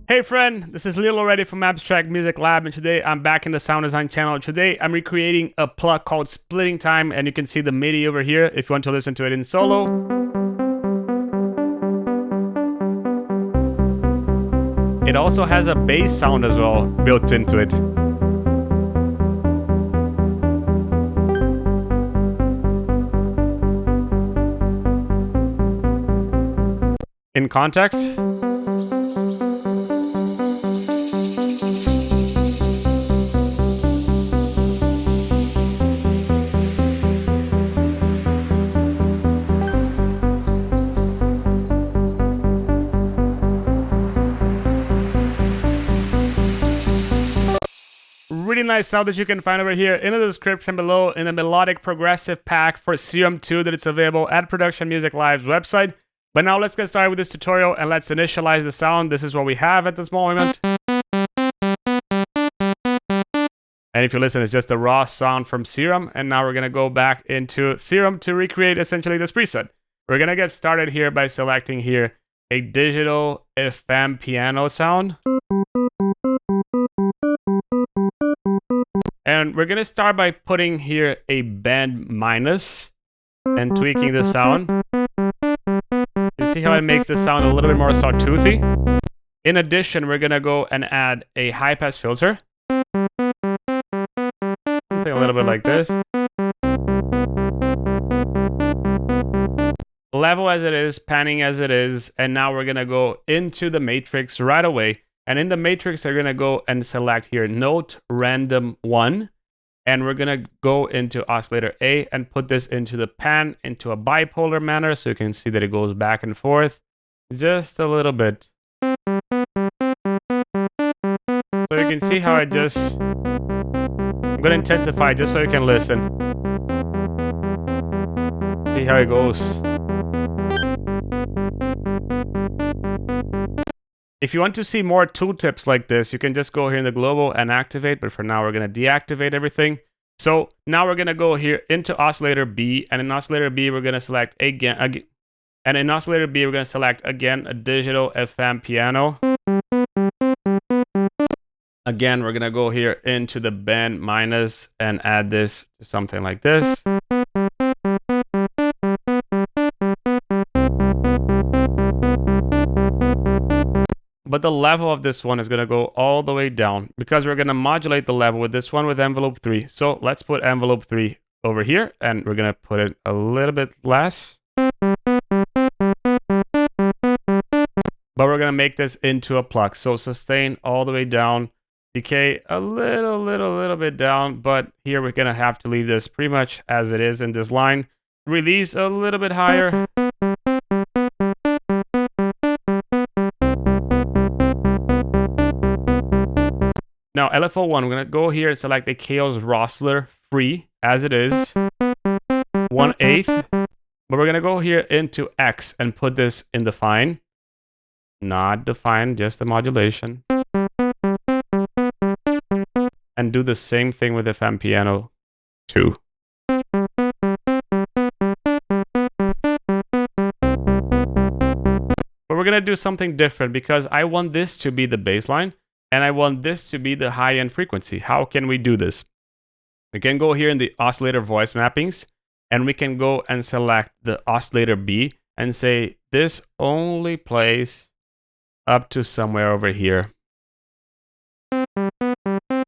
Hey friend, this is Lil already from Abstract Music Lab, and today I'm back in the sound design channel. Today I'm recreating a Pluck called Splitting Time, and you can see the MIDI over here if you want to listen to it in solo. It also has a bass sound as well built into it. In Kontakt. Really nice sound that you can find over here in the description below in the Melodic Progressive Pack for Serum 2 that it's available at Production Music Live's website. But now let's get started with this tutorial and let's initialize the sound. This is what we have at this moment. And if you listen, it's just the raw sound from Serum. And now we're going to go back into Serum to recreate essentially this preset. We're going to get started here by selecting here a digital FM piano sound. And we're going to start by putting here a band minus and tweaking the sound. You see how it makes the sound a little bit more sawtoothy? In addition, we're going to go and add a high pass filter. Something a little bit like this. Level as it is, panning as it is, and now we're going to go into the matrix right away. And in the matrix, we're going to go and select here Note Random 1. And we're going to go into Oscillator A and put this into the pan into a bipolar manner so you can see that it goes back and forth just a little bit. So you can see how I'm going to intensify just so you can listen. See how it goes. If you want to see more tooltips like this, you can just go here in the global and activate, but for now we're going to deactivate everything. So now we're going to go here into Oscillator B, and in Oscillator B we're going to select again, and in Oscillator B we're going to select again a digital FM piano. Again, we're going to go here into the band minus and add this to something like this. But the level of this one is going to go all the way down because we're going to modulate the level with this one with envelope 3. So let's put envelope 3 over here and we're going to put it a little bit less. But we're going to make this into a pluck. So sustain all the way down, decay a little bit down. But here we're going to have to leave this pretty much as it is in this line. Release a little bit higher. Now, LFO1, we're going to go here and select the Chaos Rossler free as it is, 1/8. But we're going to go here into X and put this in define. Not define, just the modulation. And do the same thing with FM Piano 2. But we're going to do something different because I want this to be the baseline. And I want this to be the high-end frequency. How can we do this? We can go here in the oscillator voice mappings, and we can go and select the Oscillator B and say, this only plays up to somewhere over here.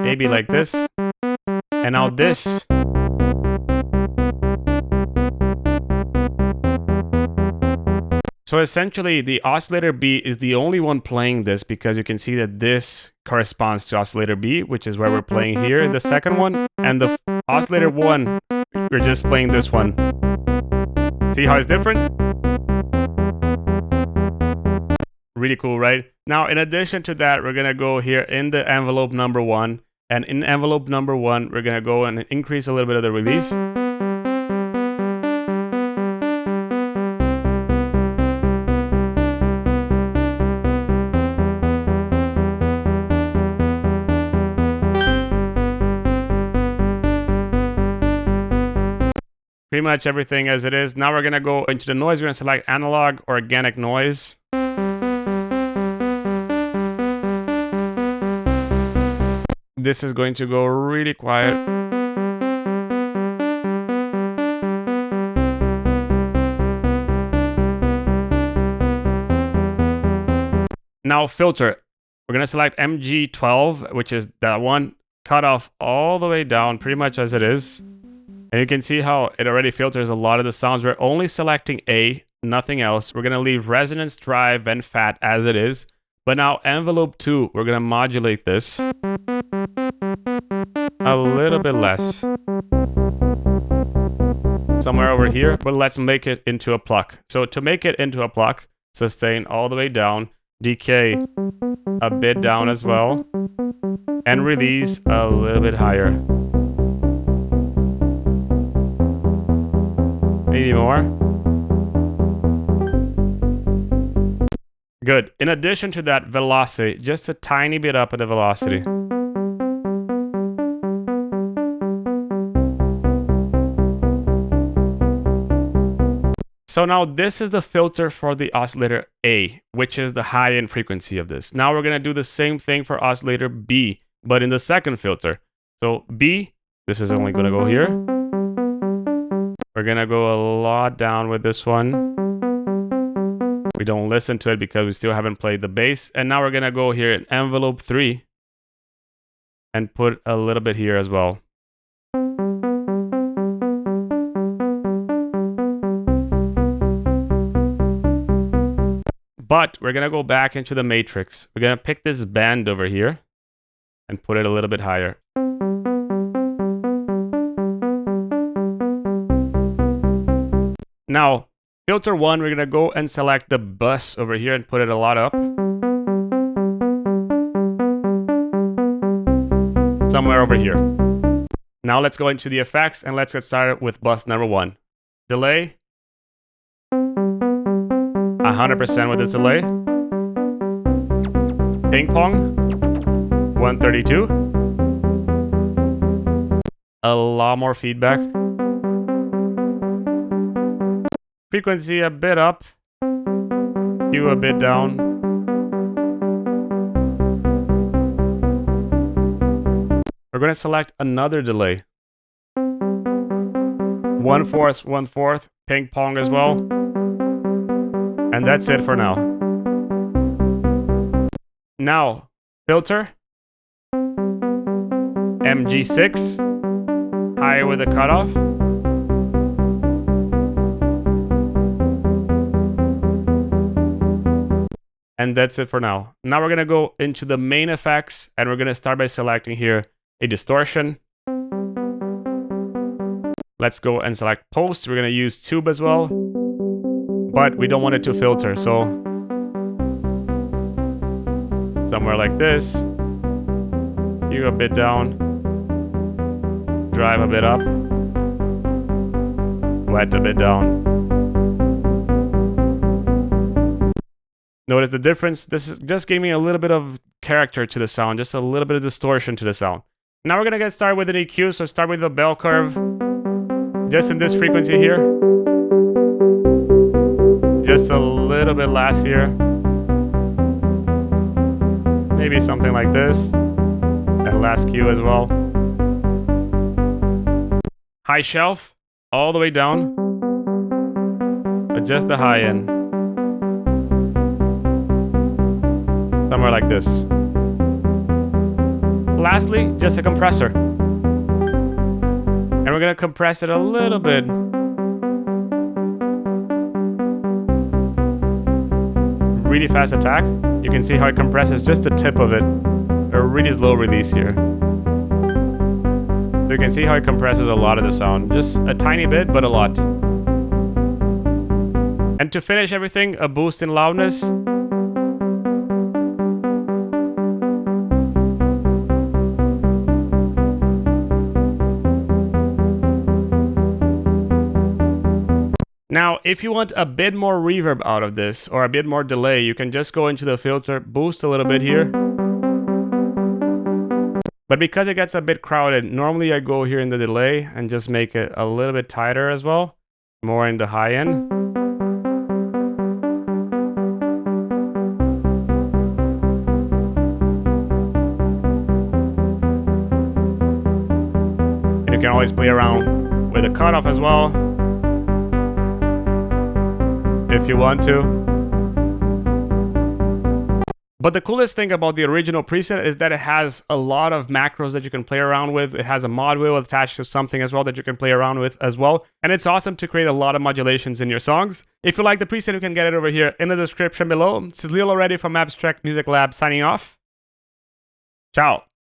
Maybe like this. And now this. So essentially, the Oscillator B is the only one playing this because you can see that this corresponds to Oscillator B, which is where we're playing here in the second one. And the Oscillator 1, we're just playing this one. See how it's different? Really cool, right? Now, in addition to that, we're going to go here in the envelope number 1. And in envelope number 1, we're going to go and increase a little bit of the release. Pretty much everything as it is. Now we're going to go into the noise. We're going to select analog or organic noise. this is going to go really quiet. Now filter. We're going to select MG12, which is that one, cut off all the way down pretty much as it is. And you can see how it already filters a lot of the sounds. We're only selecting A, nothing else. We're going to leave resonance, drive, and fat as it is. But now envelope 2, we're going to modulate this a little bit less. Somewhere over here, but let's make it into a pluck. So to make it into a pluck, sustain all the way down, decay a bit down as well, and release a little bit higher. Maybe more. Good. In addition to that velocity, just a tiny bit up at the velocity. So now this is the filter for the Oscillator A, which is the high-end frequency of this. Now we're going to do the same thing for Oscillator B, but in the second filter. So B, this is only going to go here. We're going to go a lot down with this one. We don't listen to it because we still haven't played the bass. And now we're going to go here in envelope 3 and put a little bit here as well. But we're going to go back into the matrix. We're going to pick this band over here and put it a little bit higher. Now, filter 1, we're going to go and select the bus over here and put it a lot up. Somewhere over here. Now let's go into the effects and let's get started with bus number 1. Delay. 100% with this delay. Ping pong. 132. A lot more feedback. Frequency a bit up. Q a bit down. We're going to select another delay. 1/4, 1/4. Ping pong as well. And that's it for now. Now, filter. MG6. Higher with the cutoff. And that's it for now. Now we're going to go into the main effects and we're going to start by selecting here a distortion. Let's go and select post. We're going to use tube as well. But we don't want it to filter, so somewhere like this. You a bit down. Drive a bit up. Wet a bit down. Notice the difference. This is just gave me a little bit of character to the sound, just a little bit of distortion to the sound. Now we're gonna get started with an EQ, so start with the bell curve. Just in this frequency here. Just a little bit less here. Maybe something like this. And last Q as well. High shelf, all the way down. But just the high end. Somewhere like this. Lastly, just a compressor. And we're gonna compress it a little bit. Really fast attack. You can see how it compresses just the tip of it. A really slow release here. So you can see how it compresses a lot of the sound. Just a tiny bit, but a lot. And to finish everything, a boost in loudness. Now, if you want a bit more reverb out of this, or a bit more delay, you can just go into the filter, boost a little bit here. But because it gets a bit crowded, normally I go here in the delay and just make it a little bit tighter as well. More in the high end. You can always play around with the cutoff as well if you want to. But the coolest thing about the original preset is that it has a lot of macros that you can play around with. It has a mod wheel attached to something as well that you can play around with as well. And it's awesome to create a lot of modulations in your songs. If you like the preset, you can get it over here in the description below. This is Lil already from Abstract Music Lab signing off. Ciao.